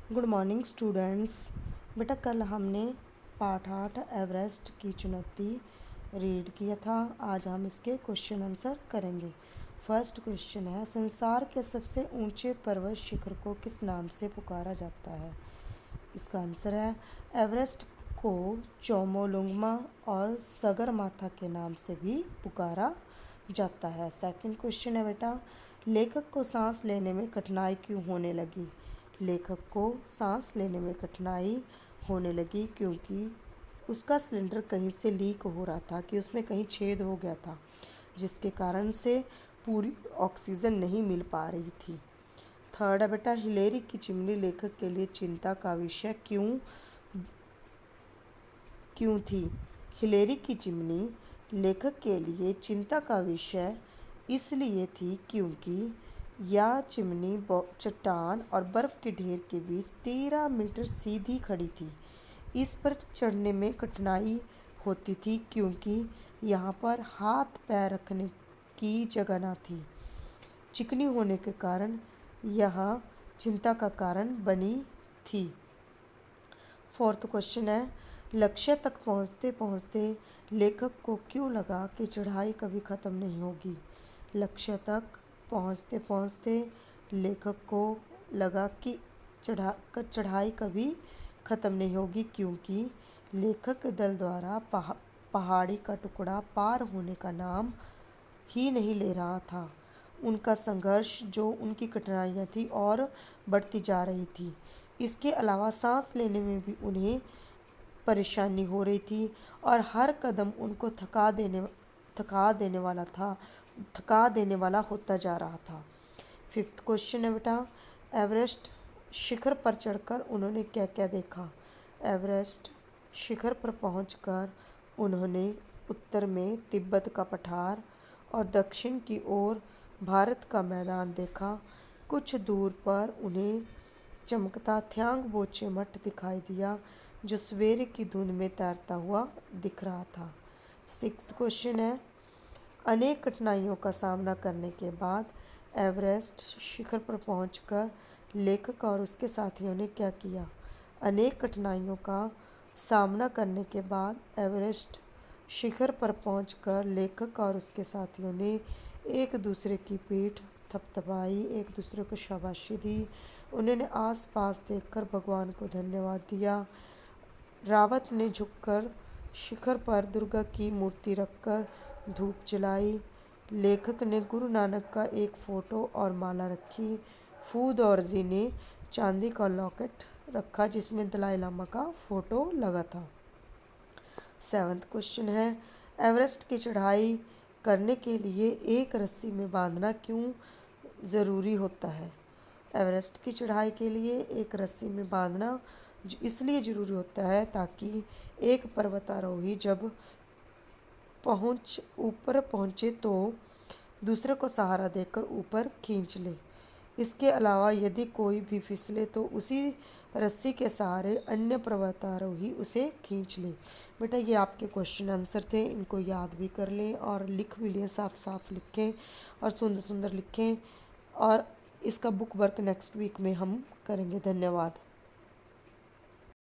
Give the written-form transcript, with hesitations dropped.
Good morning students. बेटा कल हमने पाठ 8 एवरेस्ट की चुनौती रीड किया था। आज हम इसके क्वेश्चन आंसर करेंगे। फर्स्ट क्वेश्चन है, संसार के सबसे ऊंचे पर्वत शिखर को किस नाम से पुकारा जाता है? इसका आंसर है एवरेस्ट को चोमोलुंगमा और सगरमाथा के नाम से भी पुकारा जाता है। सेकंड क्वेश्चन है बेटा, लेखक को सांस लेने में कठिनाई क्यों होने लगी? लेखक को सांस लेने में कठिनाई होने लगी क्योंकि उसका सिलेंडर कहीं से लीक हो रहा था, कि उसमें कहीं छेद हो गया था, जिसके कारण से पूरी ऑक्सीजन नहीं मिल पा रही थी। थर्ड है बेटा, हिलेरी की चिमनी लेखक के लिए चिंता का विषय क्यों थी? हिलेरी की चिमनी लेखक के लिए चिंता का विषय इसलिए थी क्योंकि यह चिमनी चट्टान और बर्फ़ के ढेर के बीच 13 मीटर सीधी खड़ी थी। इस पर चढ़ने में कठिनाई होती थी क्योंकि यहाँ पर हाथ पैर रखने की जगह न थी। चिकनी होने के कारण यह चिंता का कारण बनी थी। फोर्थ क्वेश्चन है, लक्ष्य तक पहुँचते पहुँचते लेखक को क्यों लगा कि चढ़ाई कभी ख़त्म नहीं होगी? लक्ष्य तक पहुँचते पहुँचते लेखक को लगा कि चढ़ाई कभी ख़त्म नहीं होगी क्योंकि लेखक दल द्वारा पहाड़ी का टुकड़ा पार होने का नाम ही नहीं ले रहा था। उनका संघर्ष, जो उनकी कठिनाइयाँ थी, और बढ़ती जा रही थी। इसके अलावा सांस लेने में भी उन्हें परेशानी हो रही थी और हर कदम उनको थका देने वाला होता जा रहा था। फिफ्थ क्वेश्चन है बेटा, एवरेस्ट शिखर पर चढ़कर उन्होंने क्या क्या देखा? एवरेस्ट शिखर पर पहुंचकर उन्होंने उत्तर में तिब्बत का पठार और दक्षिण की ओर भारत का मैदान देखा। कुछ दूर पर उन्हें चमकता थ्यांग बोचे मठ दिखाई दिया, जो सवेरे की धुंध में तैरता हुआ दिख रहा था। सिक्स्थ क्वेश्चन है, अनेक कठिनाइयों का सामना करने के बाद एवरेस्ट शिखर पर पहुंचकर लेखक और उसके साथियों ने क्या किया? अनेक कठिनाइयों का सामना करने के बाद एवरेस्ट शिखर पर पहुंचकर लेखक और उसके साथियों ने एक दूसरे की पीठ थपथपाई, एक दूसरे को शाबाशी दी। उन्होंने आसपास देखकर भगवान को धन्यवाद दिया। रावत ने झुककर शिखर पर दुर्गा की मूर्ति रखकर धूप जलाई। लेखक ने गुरु नानक का एक फ़ोटो और माला रखी। फूद और जी ने चांदी का लॉकेट रखा जिसमें दलाई लामा का फ़ोटो लगा था। सेवन्थ क्वेश्चन है, एवरेस्ट की चढ़ाई करने के लिए एक रस्सी में बांधना क्यों ज़रूरी होता है? एवरेस्ट की चढ़ाई के लिए एक रस्सी में बांधना इसलिए ज़रूरी होता है ताकि एक पर्वतारोही जब ऊपर पहुँचे तो दूसरे को सहारा देकर ऊपर खींच ले। इसके अलावा यदि कोई भी फिसले तो उसी रस्सी के सहारे अन्य पर्वतारोही उसे खींच ले। बेटा ये आपके क्वेश्चन आंसर थे, इनको याद भी कर लें और लिख भी लें, साफ साफ लिखें और सुंदर सुंदर लिखें। और इसका बुक वर्क नेक्स्ट वीक में हम करेंगे। धन्यवाद।